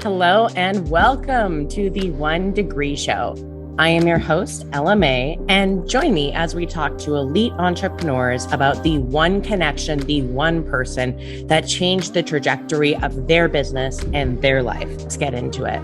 Hello and welcome to the One Degree Show. I am your host, ELLAMAE, and join me as we talk to elite entrepreneurs about the one connection, the one person that changed the trajectory of their business and their life. Let's get into it.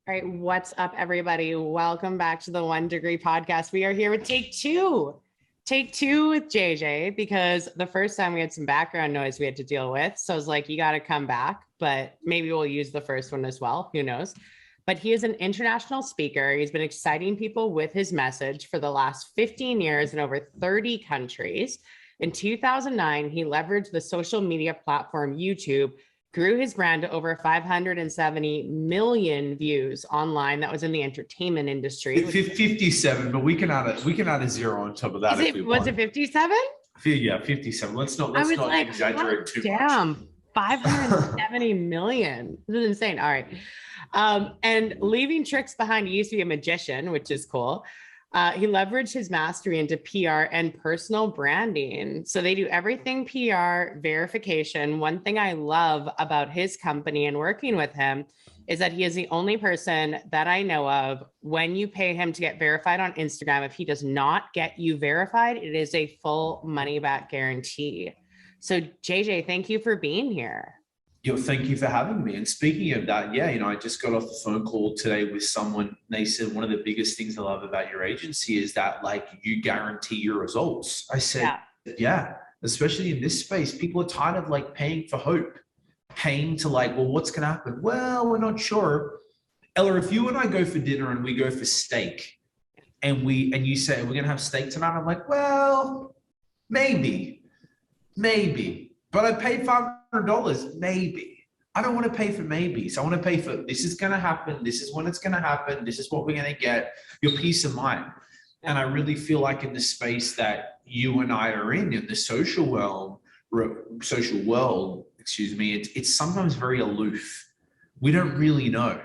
All right, what's up, everybody? Welcome back to the One Degree podcast. We are here with take two with JJ, because the first time we had some background noise we had to deal with. So I was like, you got to come back, but maybe we'll use the first one as well. Who knows? But he is an international speaker. He's been exciting people with his message for the last 15 years in over 30 countries. In 2009, he leveraged the social media platform YouTube, grew his brand to over 570 million views online. That was in the entertainment industry. 57, but we can add a zero on top of that. Was it 57? Yeah, 57. Let's not exaggerate too much. Damn, 570 million. This is insane. All right. And leaving tricks behind, he used to be a magician, which is cool. He leveraged his mastery into PR and personal branding. So they do everything PR, verification. One thing I love about his company and working with him is that he is the only person that I know of, when you pay him to get verified on Instagram, if he does not get you verified, it is a full money back guarantee. So JJ, thank you for being here. Thank you for having me. And speaking of that, I just got off the phone call today with someone. They said one of the biggest things I love about your agency is that, like, you guarantee your results. I said, yeah, especially in this space, people are tired of like paying for hope, paying to like, well, what's going to happen? Well, we're not sure. Ella, if you and I go for dinner and we go for steak and you say, we're going to have steak tonight. I'm like, well, maybe, but I paid $500, maybe. I don't want to pay for maybes. I want to pay for, this is going to happen. This is when it's going to happen. This is what we're going to get, your peace of mind. And I really feel like in the space that you and I are in the social world, it's sometimes very aloof. We don't really know.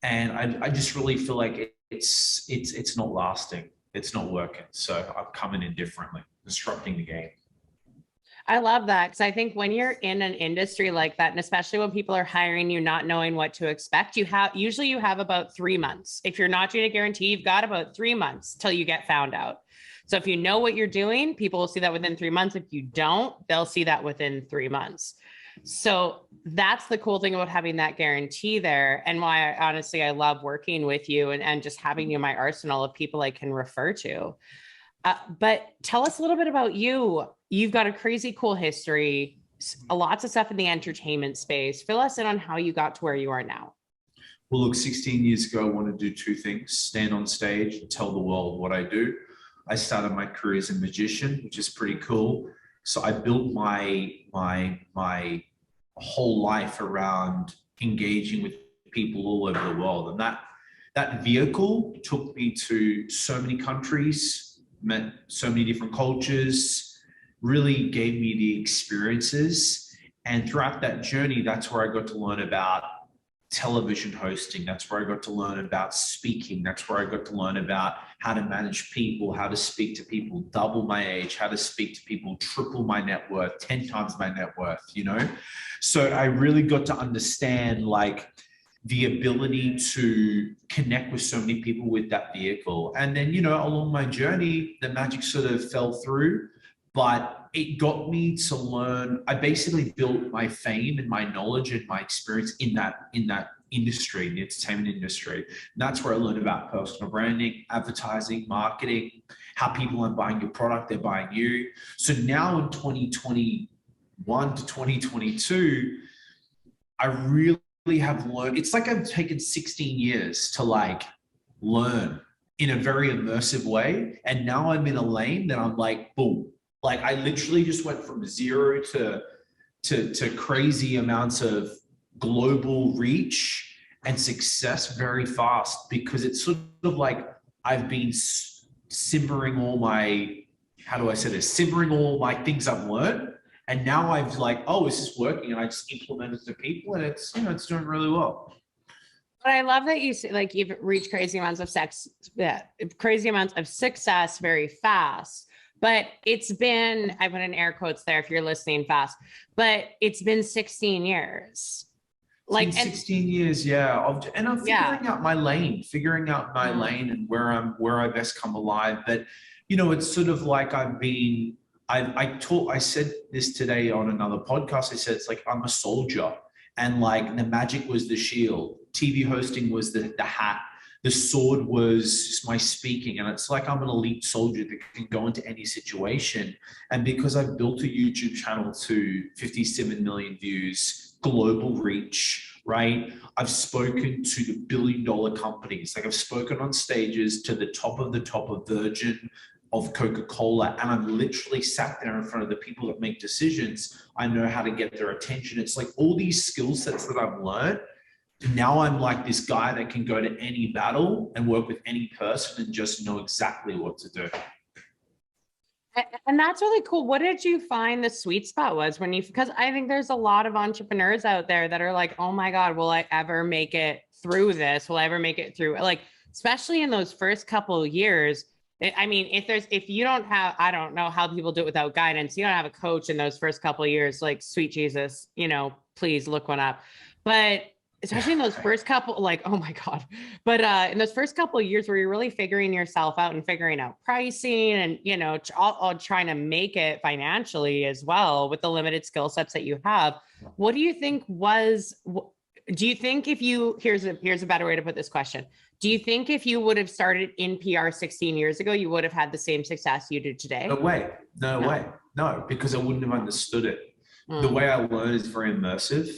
And I just really feel like it's not lasting. It's not working. So I'm coming in differently, disrupting the game. I love that, because I think when you're in an industry like that, and especially when people are hiring you, not knowing what to expect, you have about 3 months. If you're not doing a guarantee, you've got about 3 months till you get found out. So if you know what you're doing, people will see that within 3 months. If you don't, they'll see that within 3 months. So that's the cool thing about having that guarantee there, and why I love working with you and just having you in my arsenal of people I can refer to. But tell us a little bit about you. You've got a crazy cool history, lots of stuff in the entertainment space. Fill us in on how you got to where you are now. Well, look, 16 years ago, I wanted to do two things: stand on stage and tell the world what I do. I started my career as a magician, which is pretty cool. So I built my whole life around engaging with people all over the world. And that vehicle took me to so many countries, met so many different cultures, really gave me the experiences. And throughout that journey, that's where I got to learn about television hosting. That's where I got to learn about speaking. That's where I got to learn about how to manage people, how to speak to people double my age, how to speak to people triple my net worth, 10 times my net worth, So I really got to understand like the ability to connect with so many people with that vehicle. And then, along my journey, the magic sort of fell through, but it got me to learn. I basically built my fame and my knowledge and my experience in that industry, the entertainment industry. And that's where I learned about personal branding, advertising, marketing, how people aren't buying your product, they're buying you. So now in 2021 to 2022, I really have learned. It's like I've taken 16 years to like learn in a very immersive way. And now I'm in a lane that I'm like, boom. Like I literally just went from zero to crazy amounts of global reach and success very fast, because it's sort of like I've been simmering all my, simmering all my things I've learned. And now I've like, oh, is this working? And I just implement it to people, and it's doing really well. But I love that you say, like, you've reached crazy amounts of success very fast. But it's been, I put in air quotes there if you're listening fast, but it's been 16 years. Like 16 years, yeah. And I'm figuring out my lane, and where I best come alive. But you know, it's sort of like I said this today on another podcast. I said it's like I'm a soldier, and like the magic was the shield, TV hosting was the hat, the sword was just my speaking, and it's like I'm an elite soldier that can go into any situation. And because I've built a YouTube channel to 57 million views, global reach, right? I've spoken to the billion-dollar companies. Like I've spoken on stages to the top of Virgin, of Coca-Cola, and I've literally sat there in front of the people that make decisions. I know how to get their attention. It's like all these skill sets that I've learned. Now I'm like this guy that can go to any battle and work with any person and just know exactly what to do. And that's really cool. What did you find the sweet spot was when you, because I think there's a lot of entrepreneurs out there that are like, oh my God, will I ever make it through this? Will I ever make it through? Like, especially in those first couple of years. I mean, if you don't have, I don't know how people do it without guidance. You don't have a coach in those first couple of years, like sweet Jesus, you know, please look one up. But especially in those first couple, like, oh my God. But in those first couple of years where you're really figuring yourself out and figuring out pricing and, you know, all trying to make it financially as well with the limited skill sets that you have, what do you think do you think if you, here's a better way to put this question. Do you think if you would have started in PR 16 years ago, you would have had the same success you did today? No way. No, because I wouldn't have understood it. The way I learn is very immersive.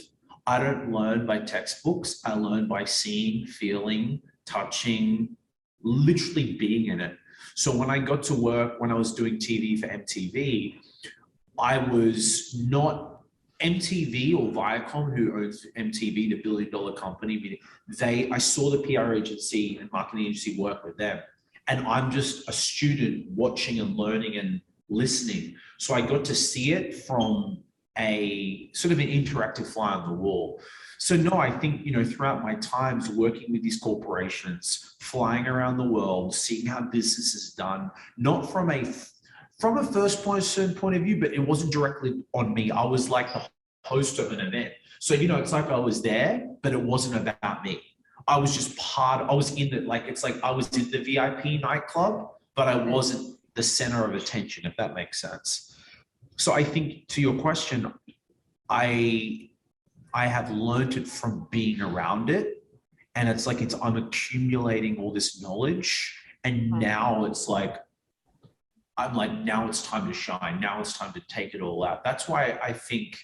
I don't learn by textbooks. I learn by seeing, feeling, touching, literally being in it. So when I got to work, when I was doing TV for MTV, I was not MTV or Viacom, who owns MTV, the billion-dollar company. I saw the PR agency and marketing agency work with them, and I'm just a student watching and learning and listening. So I got to see it from a sort of an interactive fly on the wall. So no, I think, you know, throughout my times working with these corporations, flying around the world, seeing how business is done, not from a first person point of view, but it wasn't directly on me. I was like the host of an event. So, you know, it's like I was there, but it wasn't about me. I was just I was in it. Like, it's like I was in the VIP nightclub, but I wasn't the center of attention, if that makes sense. So I think to your question, I have learned it from being around it. And it's like, I'm accumulating all this knowledge. And now it's like, I'm like, now it's time to shine. Now it's time to take it all out. That's why I think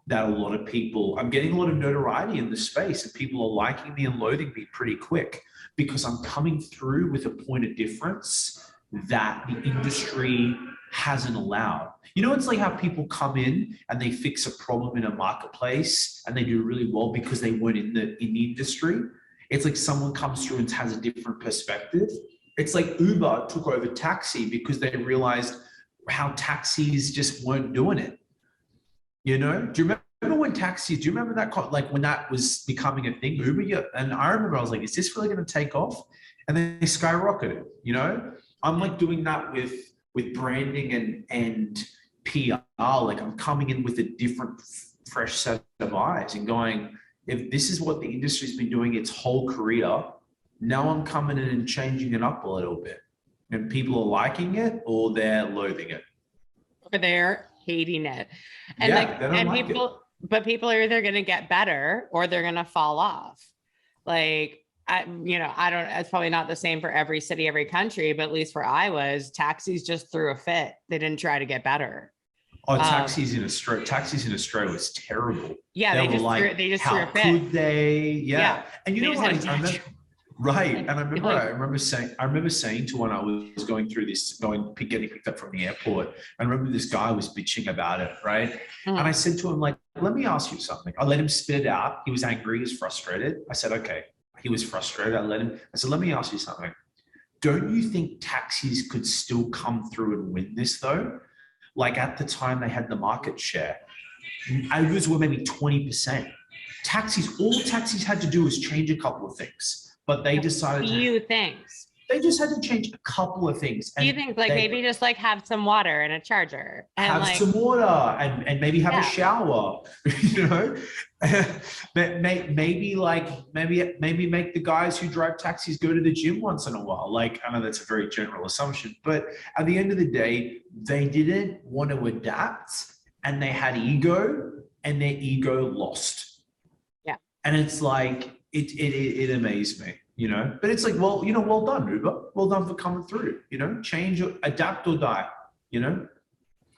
that a lot of people, I'm getting a lot of notoriety in the space, and people are liking me and loathing me pretty quick because I'm coming through with a point of difference that the industry hasn't allowed. You know, it's like how people come in and they fix a problem in a marketplace and they do really well because they weren't in the industry. It's like someone comes through and has a different perspective. It's like Uber took over taxi because they realized how taxis just weren't doing it. You know, do you remember when taxis, do you remember that, like when that was becoming a thing, Uber? Yeah. And I remember I was like, is this really going to take off? And then they skyrocketed, you know? I'm like doing that with branding and PR. Like I'm coming in with a different, fresh set of eyes and going, if this is what the industry's been doing its whole career, now I'm coming in and changing it up a little bit. And people are liking it or they're loathing it. Or they're hating it. And people are either going to get better or they're going to fall off. Like, it's probably not the same for every city, every country, but at least where I was, taxis just threw a fit. They didn't try to get better. Oh, taxis in Australia was terrible. Yeah, they just threw a fit. How could they? Yeah. And you know what? Right. And I remember saying to when I was going through this, getting picked up from the airport, I remember this guy was bitching about it, right? And I said to him, like, let me ask you something. I let him spit it out. He was angry, he was frustrated. I said, okay. He was frustrated. I said, let me ask you something. Don't you think taxis could still come through and win this though? Like at the time they had the market share. Ubers were maybe 20%. All taxis had to do was change a couple of things. But they decided few things. They just had to change a couple of things. Do you think like maybe just like have some water and a charger and have like, some water and maybe have a shower, you know, maybe make the guys who drive taxis go to the gym once in a while. Like, I know that's a very general assumption, but at the end of the day, they didn't want to adapt and they had ego and their ego lost. Yeah. And it's like, it amazed me. You know, but it's like, well, you know, well done, Uber. Well done for coming through, you know, change, adapt or die, you know?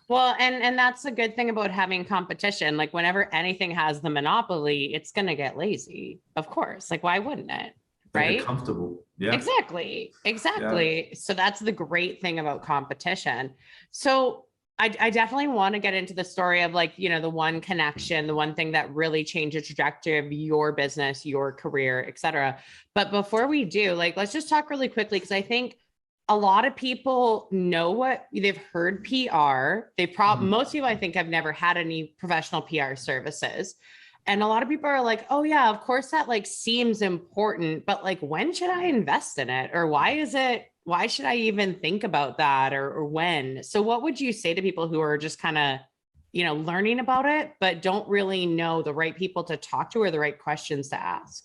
Well, and that's the good thing about having competition. Like whenever anything has the monopoly, it's going to get lazy, of course. Like, why wouldn't it? Right? Comfortable. Yeah. Exactly. Yeah. So that's the great thing about competition. So I definitely want to get into the story of like, you know, the one connection, the one thing that really changed the trajectory of your business, your career, et cetera. But before we do, like, let's just talk really quickly, because I think a lot of people know what they've heard PR. Most people I think have never had any professional PR services. And a lot of people are like, oh yeah, of course that like seems important, but like, when should I invest in it? Or why should I even think about that or when? So what would you say to people who are just kind of, you know, learning about it, but don't really know the right people to talk to or the right questions to ask?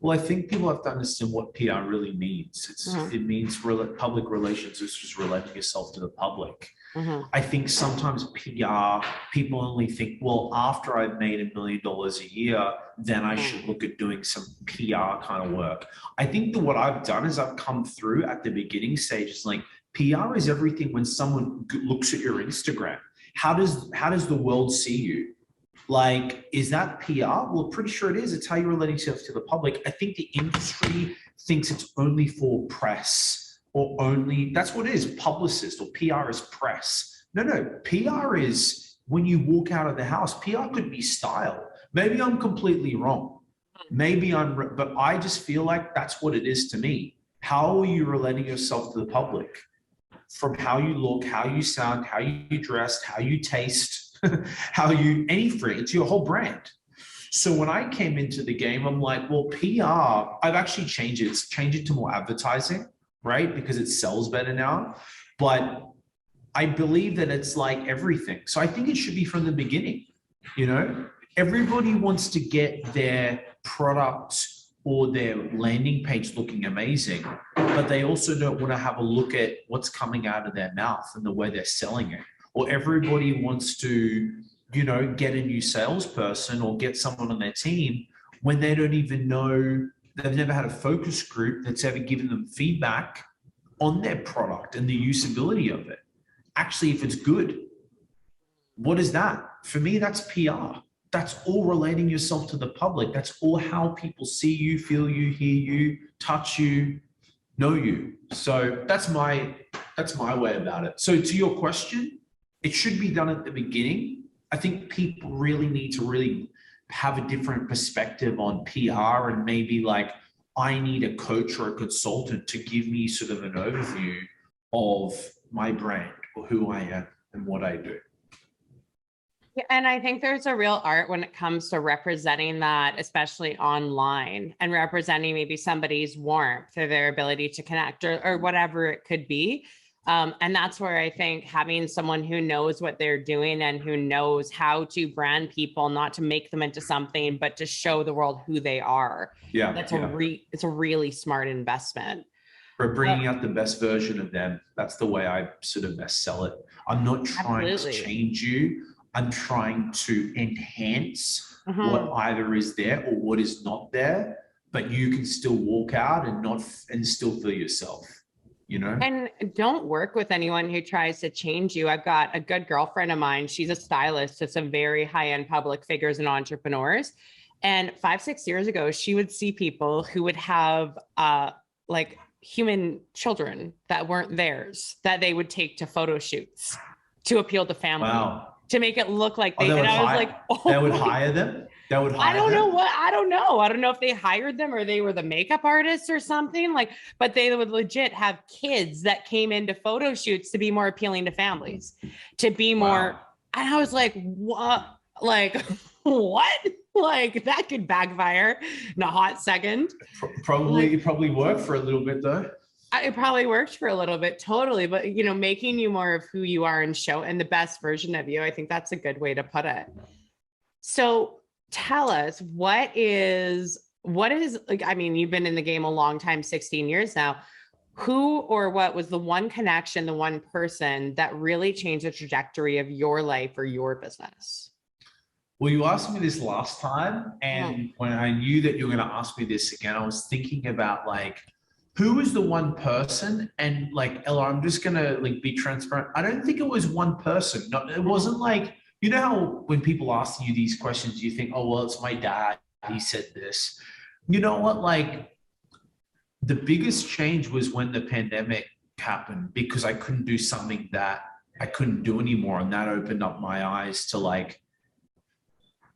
Well, I think people have to understand what PR really means. It means public relations is just relating yourself to the public. I think sometimes PR, people only think, well, after I've made $1 million a year, then I should look at doing some PR kind of work. I think that what I've done is I've come through at the beginning stages, like PR is everything. When someone looks at your Instagram, how does the world see you? Like, is that PR? Well, pretty sure it is. It's how you're relating yourself to the public. I think the industry thinks it's only for press. Or only, that's what it is, publicist, or PR is press. No, PR is when you walk out of the house. PR could be style. Maybe I'm completely wrong. But I just feel like that's what it is to me. How are you relating yourself to the public? From how you look, how you sound, how you dress, how you taste, it's your whole brand. So when I came into the game, I'm like, well, PR, I've actually changed it to more advertising. Right? Because it sells better now. But I believe that it's like everything. So I think it should be from the beginning. You know, everybody wants to get their product or their landing page looking amazing, but they also don't want to have a look at what's coming out of their mouth and the way they're selling it. Or everybody wants to, you know, get a new salesperson or get someone on their team when they don't even know. They've never had a focus group that's ever given them feedback on their product and the usability of it. Actually, if it's good, what is that? For me, that's PR. That's all relating yourself to the public. That's all how people see you, feel you, hear you, touch you, know you. So that's my way about it. So to your question, it should be done at the beginning. I think people really need to really have a different perspective on PR, and maybe like, I need a coach or a consultant to give me sort of an overview of my brand or who I am and what I do. Yeah, and I think there's a real art when it comes to representing that, especially online, and representing maybe somebody's warmth or their ability to connect or whatever it could be. And that's where I think having someone who knows what they're doing and who knows how to brand people, not to make them into something, but to show the world who they are. Yeah, it's a really smart investment. For bringing out the best version of them. That's the way I sort of best sell it. I'm not trying to change you. I'm trying to enhance what either is there or what is not there, but you can still walk out and still feel yourself. You know, and don't work with anyone who tries to change you. I've got a good girlfriend of mine. She's a stylist to some very high-end public figures and entrepreneurs. And 5-6 years ago, she would see people who would have like human children that weren't theirs, that they would take to photo shoots to appeal to family, to make it look like they. And I was like, oh, they would hire them. That would hire I don't know what, I don't know. I don't know if they hired them or they were the makeup artists or something, like, but they would legit have kids that came into photo shoots to be more appealing to families, to be more. And I was like, what? Like, what? Like, that could backfire in a hot second. Probably worked for a little bit though. It probably worked for a little bit, totally, but you know, making you more of who you are and show and the best version of you. I think that's a good way to put it. So tell us what is like, I mean, you've been in the game a long time, 16 years now. Who or what was the one connection, the one person that really changed the trajectory of your life or your business? Well, you asked me this last time, and when I knew that you were going to ask me this again, I was thinking about like, who was the one person? And like, Ella, I'm just going to like be transparent. I don't think it was one person. No, it wasn't like, you know how when people ask you these questions, you think, oh, well, it's my dad. He said this. You know what? Like, the biggest change was when the pandemic happened, because I couldn't do something that I couldn't do anymore. And that opened up my eyes to like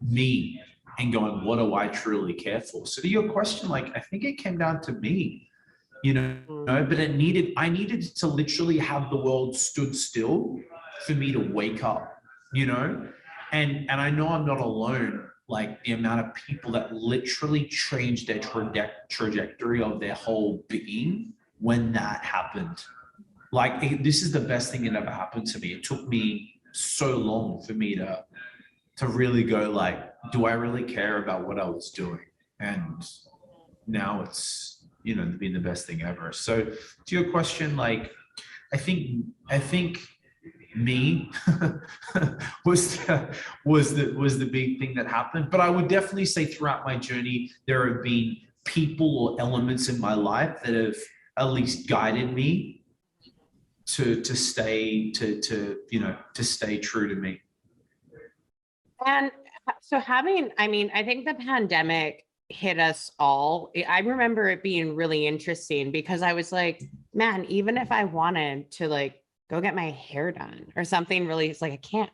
me and going, what do I truly care for? So to your question, like, I think it came down to me, you know, but I needed to literally have the world stood still for me to wake up, you know? And I know I'm not alone. Like the amount of people that literally changed their trajectory of their whole being when that happened. Like this is the best thing that ever happened to me. It took me so long for me to really go like, do I really care about what I was doing? And now it's, you know, been the best thing ever. So to your question, like, I think me was the big thing that happened. But I would definitely say throughout my journey, there have been people or elements in my life that have at least guided me to stay true to me. And so I mean, I think the pandemic hit us all. I remember it being really interesting because I was like, man, even if I wanted to like go get my hair done or something really, it's like, I can't.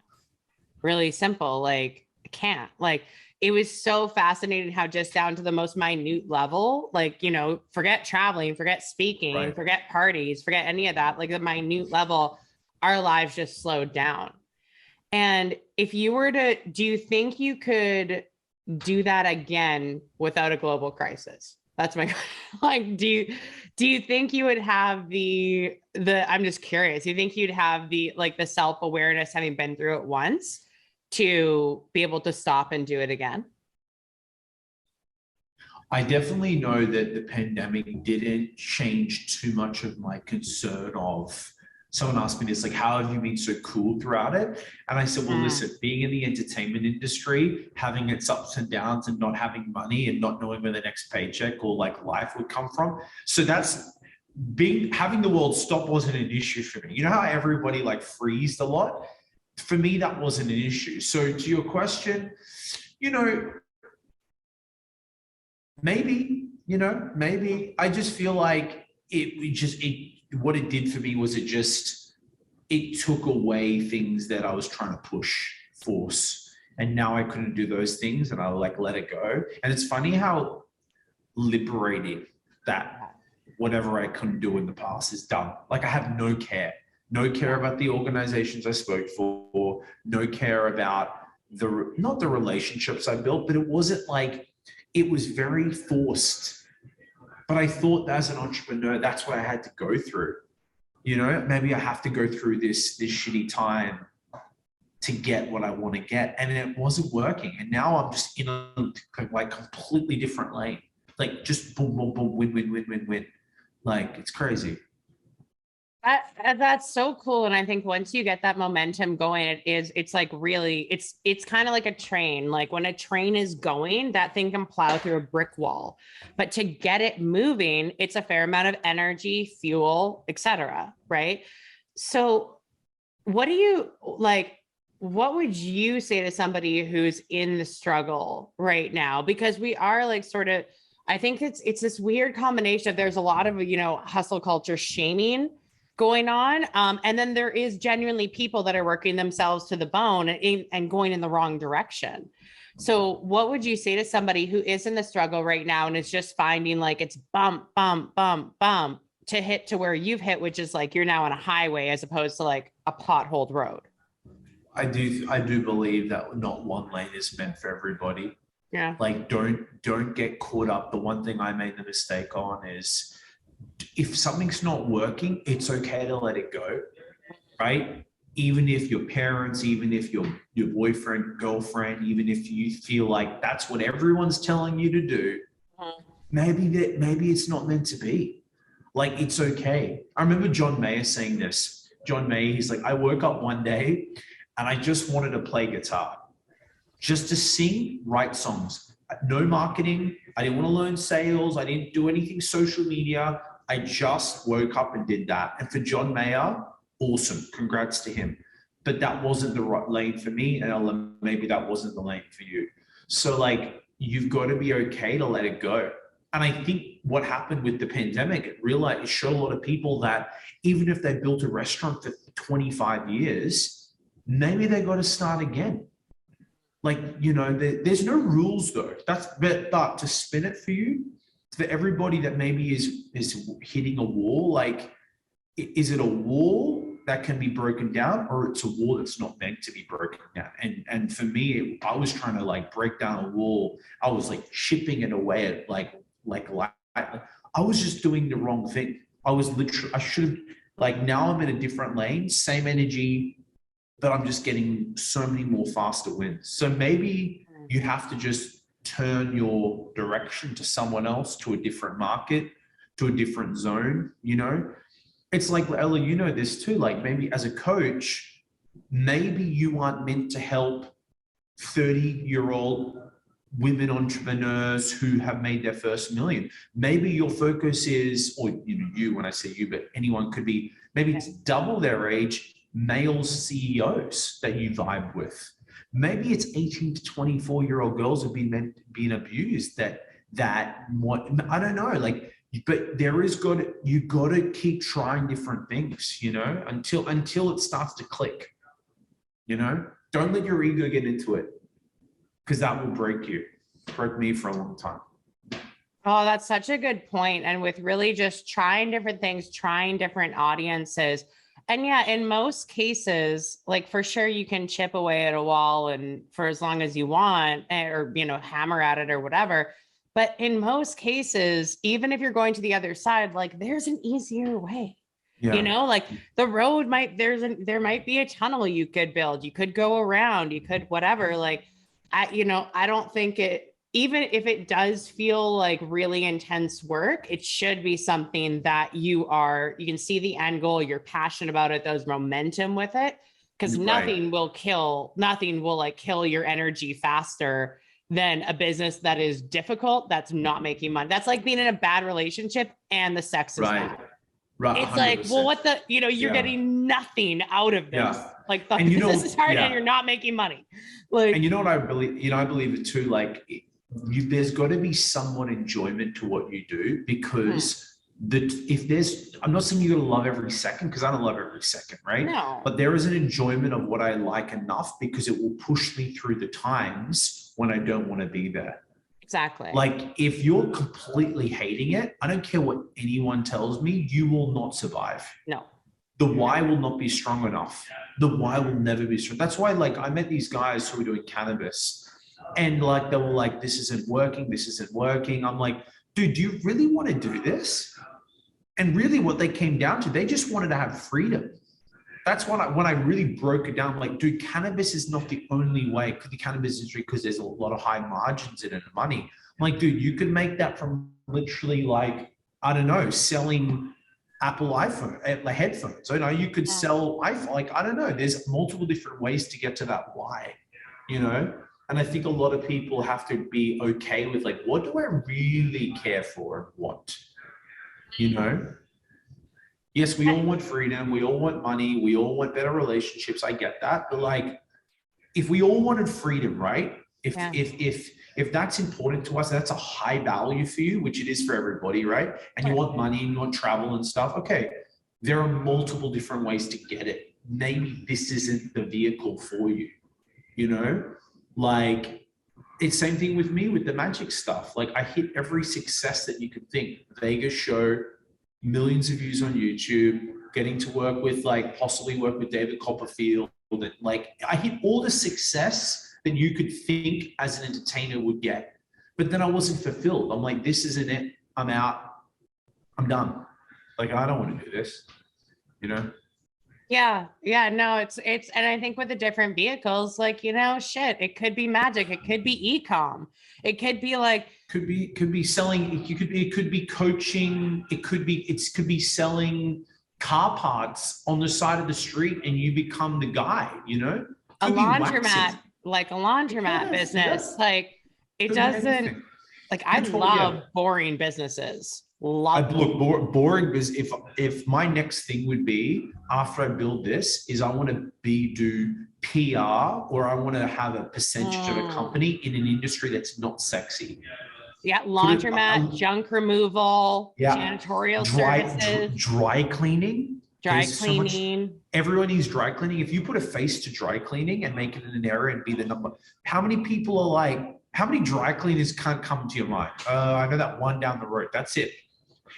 Really simple. Like, I can't. Like, it was so fascinating how just down to the most minute level, like, you know, forget traveling, forget speaking, Right. forget parties, forget any of that, like the minute level, our lives just slowed down. And if you were to, do you think you could do that again without a global crisis? That's my like, do you think you would have the I'm just curious, you think you'd have the like the self-awareness having been through it once to be able to stop and do it again? I definitely know that the pandemic didn't change too much of my concern of, someone asked me this, like, how have you been so cool throughout it? And I said, well, listen, being in the entertainment industry, having its ups and downs and not having money and not knowing where the next paycheck or like life would come from. So that's having the world stop wasn't an issue for me. You know how everybody like freezed a lot? For me, that wasn't an issue. So to your question, you know, maybe I just feel like what it did for me was it took away things that I was trying to force. And now I couldn't do those things and I like let it go. And it's funny how liberating that whatever I couldn't do in the past is done. Like I have no care about the organizations I spoke for, no care about not the relationships I built, but it wasn't like, it was very forced. But I thought as an entrepreneur, that's what I had to go through. You know, maybe I have to go through this shitty time to get what I want to get. And it wasn't working. And now I'm just in a like completely different lane. Like just boom, boom, boom, win, win, win, win, win. Like it's crazy. That's so cool. And I think once you get that momentum going, it's like really, it's kind of like a train. Like when a train is going, that thing can plow through a brick wall, but to get it moving, it's a fair amount of energy, fuel, etc. Right? So what would you say to somebody who's in the struggle right now? Because we are like sort of, I think it's this weird combination of, there's a lot of, you know, hustle culture shaming going on. And then there is genuinely people that are working themselves to the bone and going in the wrong direction. So what would you say to somebody who is in the struggle right now and is just finding like it's bump, bump, bump, bump to hit to where you've hit, which is like you're now on a highway as opposed to like a potholed road? I do believe that not one lane is meant for everybody. Yeah. Like don't get caught up. The one thing I made the mistake on is if something's not working, it's okay to let it go, right? Even if your parents, even if your boyfriend, girlfriend, even if you feel like that's what everyone's telling you to do, maybe it's not meant to be. Like, it's okay. I remember John Mayer saying this. John Mayer, he's like, I woke up one day and I just wanted to play guitar, just to sing, write songs. No marketing. I didn't want to learn sales. I didn't do anything social media. I just woke up and did that. And for John Mayer, awesome. Congrats to him. But that wasn't the right lane for me. And maybe that wasn't the lane for you. So like, you've got to be okay to let it go. And I think what happened with the pandemic, it showed a lot of people that even if they built a restaurant for 25 years, maybe they got to start again. Like, you know, there's no rules though. But to spin it for you, for everybody that maybe is hitting a wall, like, is it a wall that can be broken down, or it's a wall that's not meant to be broken down? And for me, I was trying to like break down a wall. I was like chipping it away at like I was just doing the wrong thing. I should have, like, now I'm in a different lane, same energy, but I'm just getting so many more faster wins. So maybe you have to just turn your direction to someone else, to a different market, to a different zone, you know? It's like, Ella, you know this too, like maybe as a coach, maybe you aren't meant to help 30-year-old women entrepreneurs who have made their first million. Maybe your focus is, or you, when I say you, but anyone could be, maybe it's double their age, male CEOs that you vibe with. Maybe it's 18 to 24-year-old girls who've been abused that what, I don't know, like, but you got to keep trying different things, you know, until it starts to click, you know. Don't let your ego get into it, because that will break you. Broke me for a long time. Oh, that's such a good point. And with really just trying different things, trying different audiences. And yeah, in most cases, like for sure, you can chip away at a wall and for as long as you want, or, you know, hammer at it or whatever. But in most cases, even if you're going to the other side, like there's an easier way. Yeah. You know, like the road there might be a tunnel you could build. You could go around, you could whatever. Like, I don't think even if it does feel like really intense work, it should be something that you can see the end goal, you're passionate about it, there's momentum with it, because nothing will kill your energy faster than a business that is difficult, that's not making money. That's like being in a bad relationship and the sex is bad. Right. It's 100%. Like, well, you're getting nothing out of this. Yeah. Like this is hard and you're not making money. Like, and you know what I believe, I believe it too, like there's got to be somewhat enjoyment to what you do, because I'm not saying you got to love every second, because I don't love every second, right? No. But there is an enjoyment of what I like enough, because it will push me through the times when I don't want to be there. Exactly. Like if you're completely hating it, I don't care what anyone tells me, you will not survive. No. The why will not be strong enough. The why will never be strong. That's why, like, I met these guys who were doing cannabis, and like they were like, this isn't working, this isn't working. I'm like, dude, do you really want to do this? And really what they came down to, they just wanted to have freedom. That's when I really broke it down, I'm like, dude, cannabis is not the only way, the cannabis industry, because there's a lot of high margins in it and money. I'm like, dude, you could make that from literally like, I don't know, selling Apple iPhone, like headphones. You know, you could sell iPhone, like, I don't know, there's multiple different ways to get to that why, you know? And I think a lot of people have to be okay with like, what do I really care for and want, you know? Yes, we all want freedom. We all want money. We all want better relationships. I get that. But like, if we all wanted freedom, right? If that's important to us, that's a high value for you, which it is for everybody, right? And you want money and you want travel and stuff. Okay, there are multiple different ways to get it. Maybe this isn't the vehicle for you, you know? Like, it's same thing with me with the magic stuff. Like I hit every success that you could think. Vegas show, millions of views on YouTube, getting to work with possibly work with David Copperfield. Like I hit all the success that you could think as an entertainer would get. But then I wasn't fulfilled. I'm like, this isn't it. I'm out. I'm done. Like, I don't want to do this, you know? Yeah. Yeah. No, and I think with the different vehicles, like, shit, it could be magic. It could be e-com. It could be like, Could be selling, it could be coaching, it could be selling car parts on the side of the street and you become the guy, you know? a Could be waxing. laundromat, like a laundromat Yes, business. yeah. Like it Could be doesn't, anything. like I That's what- love yeah. boring businesses. Love them. Look, boring business. If my next thing would be after I build this is I want to do PR or I want to have a percentage of a company in an industry that's not sexy. Yeah, laundromat, junk removal, janitorial services, dry cleaning. Dry There's so much- cleaning. everyone needs dry cleaning. If you put a face to dry cleaning and make it an area and be the number, how many people are like, how many dry cleaners can't come to your mind? I know that one down the road. That's it.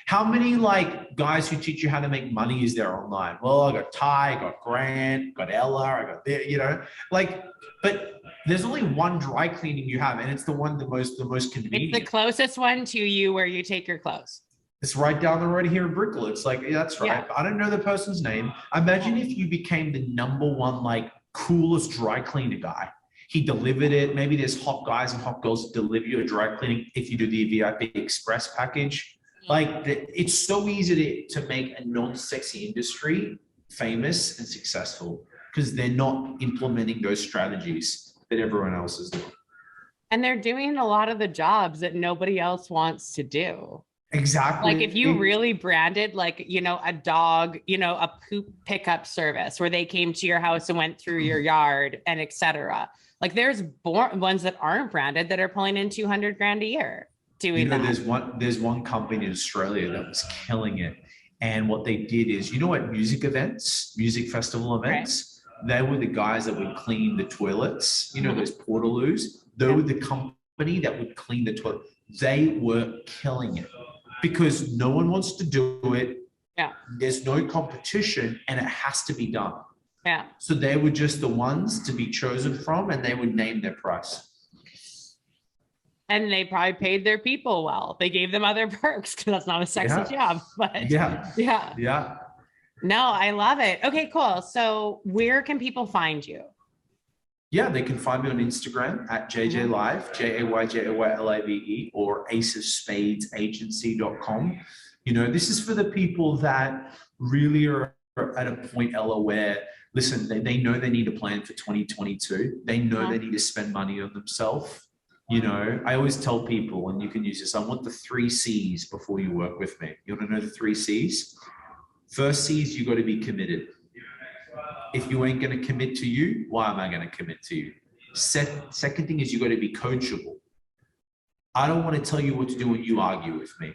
How many like guys who teach you how to make money is there online? Well, I got Ty, I got Grant, got Ella, I got there, you know, like, but there's only one dry cleaning you have, and it's the one the most convenient. It's the closest one to you where you take your clothes. It's right down the road here in Brickell. It's like, yeah, that's right. Yeah. I don't know the person's name. Imagine if you became the #1, like coolest dry cleaner guy. He delivered it. Maybe there's hot guys and hot girls that deliver you a dry cleaning if you do the VIP Express package. Like it's so easy to make a non-sexy industry famous and successful because they're not implementing those strategies that everyone else is doing. And they're doing a lot of the jobs that nobody else wants to do. Exactly. Like if you really branded like, a dog, a poop pickup service where they came to your house and went through your yard and etc. Like there's ones that aren't branded that are pulling in 200 grand a year doing that. There's one company in Australia that was killing it. And what they did is, what music festival events, They were the guys that would clean the toilets, those portaloos. They were the company that would clean the toilet. They were killing it because no one wants to do it. Yeah. There's no competition and it has to be done. Yeah. So they were just the ones to be chosen from and they would name their price. And they probably paid their people well. They gave them other perks because that's not a sexy job. But yeah. No, I love it. Okay, cool. So where can people find you? Yeah, they can find me on Instagram at JJLive, JAYJAYLIVE, or 𝐴CEofSpades.agency.com. This is for the people that really are at a point, Ella, where, listen, they know they need a plan for 2022. They know they need to spend money on themselves. I always tell people, and you can use this, I want the 3 C's before you work with me. You want to know the 3 C's? First C is you got to be committed. If you ain't going to commit to you, why am I going to commit to you? Second thing is you got to be coachable. I don't want to tell you what to do when you argue with me,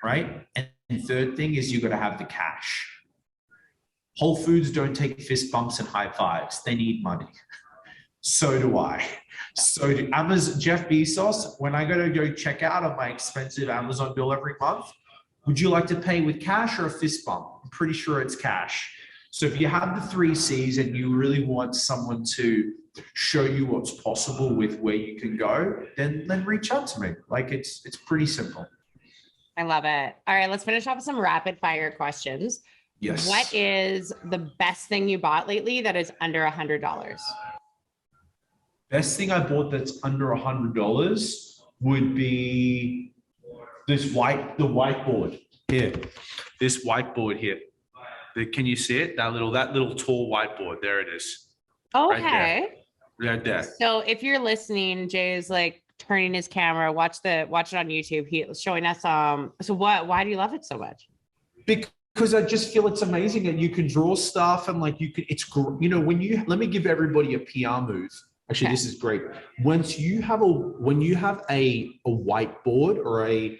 right? And third thing is you got to have the cash. Whole Foods don't take fist bumps and high fives. They need money. So do I. So do Amazon. Jeff Bezos, when I go check out on my expensive Amazon bill every month, would you like to pay with cash or a fist bump? I'm pretty sure it's cash. So if you have the 3 C's and you really want someone to show you what's possible with where you can go, then reach out to me. Like it's pretty simple. I love it. All right, let's finish off with some rapid fire questions. Yes. What is the best thing you bought lately that is under $100? Best thing I bought that's under $100 would be the whiteboard here. This whiteboard here. Can you see it? That little tall whiteboard. There it is. Okay. Right there. So if you're listening, Jay is like turning his camera. Watch it on YouTube. He's showing us so why do you love it so much? Because I just feel it's amazing that you can draw stuff and like let me give everybody a PR move. Actually, This is great. Once you have a whiteboard or a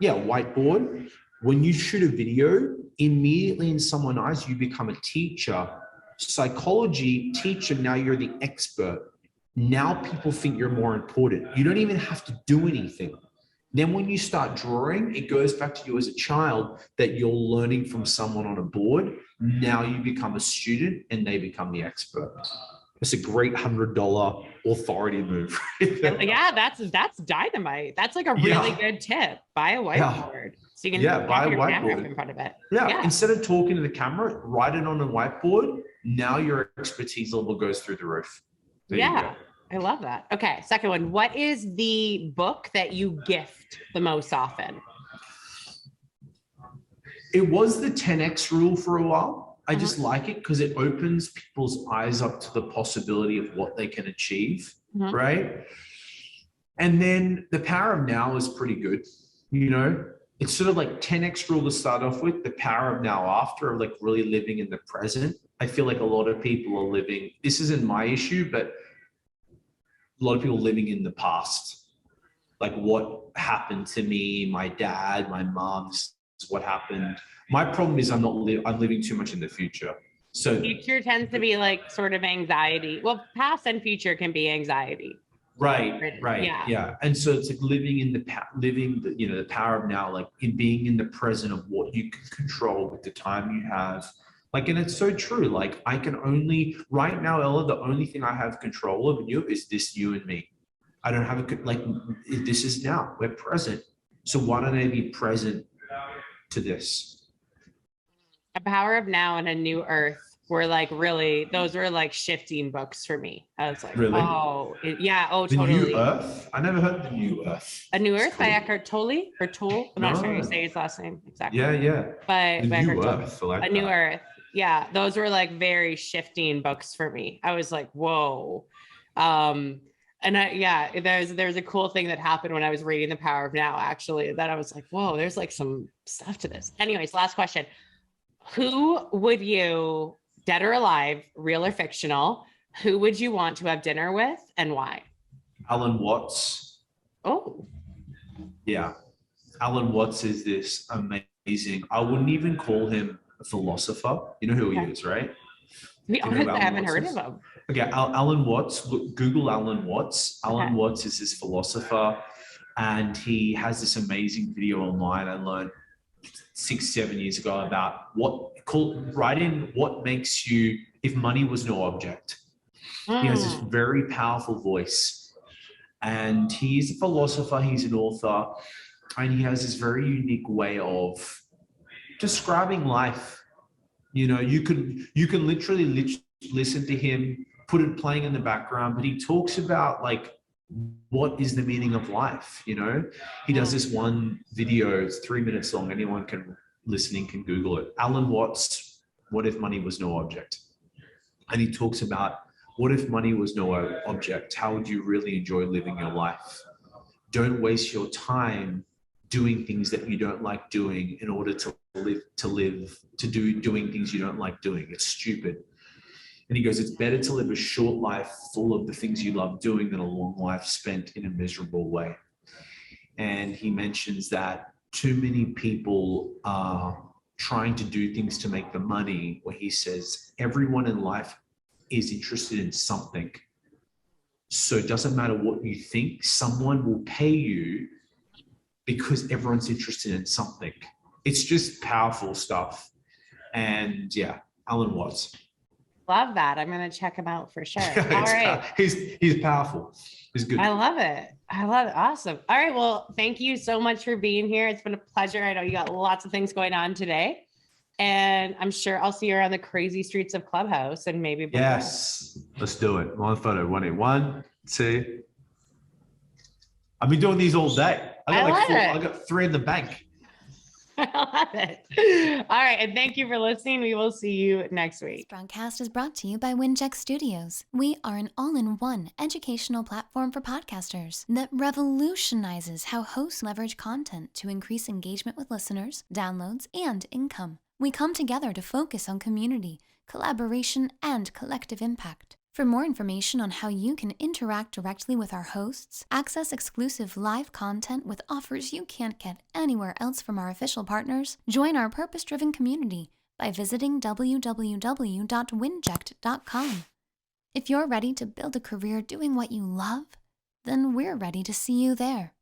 whiteboard, when you shoot a video, immediately in someone's eyes, you become a teacher. Psychology teacher, now you're the expert. Now people think you're more important. You don't even have to do anything. Then when you start drawing, it goes back to you as a child that you're learning from someone on a board. Now you become a student and they become the expert. It's a great $100 authority move. Yeah, that's dynamite. That's like a really good tip. Buy a whiteboard. So you can buy a have your camera up whiteboard. in front of it. Yeah, instead of talking to the camera, write it on a whiteboard. Now your expertise level goes through the roof. There you go. I love that. Okay, second one. What is the book that you gift the most often? It was the 10x rule for a while. I just like it because it opens people's eyes up to the possibility of what they can achieve, right? And then the power of now is pretty good. You know, it's sort of like 10x rule to start off with, the power of now after, of like really living in the present. I feel like a lot of people are living, this isn't my issue, but a lot of people living in the past. Like what happened to me, my dad, my mom, what happened. My problem is I'm living too much in the future. So future tends to be like sort of anxiety. Well, past and future can be anxiety. Right. Yeah. And so it's like living in the power of now, like in being in the present of what you can control with the time you have. Like, and it's so true. Like I can only, right now, Ella, the only thing I have control of in you is this, you and me. I don't have this is now, we're present. So why don't I be present to this? A Power of Now and A New Earth were like really, those were like shifting books for me. I was like, really? Totally. The New Earth? I never heard of The New Earth. A New Earth by Eckhart Tolle or Tolle. I'm not sure how you say his last name exactly. Yeah. By New Earth. A New Earth. Yeah, those were like very shifting books for me. I was like, whoa. And there's a cool thing that happened when I was reading The Power of Now, actually, that I was like, whoa, there's like some stuff to this. Anyways, last question. Who would you, dead or alive, real or fictional, who would you want to have dinner with and why? Alan Watts. Oh. Yeah. Alan Watts is this amazing, I wouldn't even call him a philosopher. You know who he is, right? I haven't heard of him. Okay, Alan Watts, Google Alan Watts. Alan Watts is this philosopher, and he has this amazing video online I learned 6-7 years ago about what makes you, if money was no object. He has this very powerful voice, and he's a philosopher, he's an author, and he has this very unique way of describing life. You know, you can literally listen to him, put it playing in the background, but he talks about like, what is the meaning of life? You know, he does this one video, it's 3 minutes long. Anyone listening can Google it. Alan Watts, What If Money Was No Object? And he talks about, what if money was no object? How would you really enjoy living your life? Don't waste your time doing things that you don't like doing in order to doing things you don't like doing. It's stupid. And he goes, it's better to live a short life full of the things you love doing than a long life spent in a miserable way. And he mentions that too many people are trying to do things to make the money, where he says everyone in life is interested in something. So it doesn't matter what you think, someone will pay you because everyone's interested in something. It's just powerful stuff. And yeah, Alan Watts. Love that. I'm going to check him out for sure. All right. He's powerful. He's good. I love it. Awesome. All right. Well, thank you so much for being here. It's been a pleasure. I know you got lots of things going on today, and I'm sure I'll see you around the crazy streets of Clubhouse and maybe. Yes. Let's do it. One photo. 1, 2. I've been doing these all day. I got 3 in the bank. I love it. All right. And thank you for listening. We will see you next week. This broadcast is brought to you by WINJECT Studios. We are an all-in-one educational platform for podcasters that revolutionizes how hosts leverage content to increase engagement with listeners, downloads, and income. We come together to focus on community, collaboration, and collective impact. For more information on how you can interact directly with our hosts, access exclusive live content with offers you can't get anywhere else from our official partners, join our purpose-driven community by visiting www.winject.com. If you're ready to build a career doing what you love, then we're ready to see you there.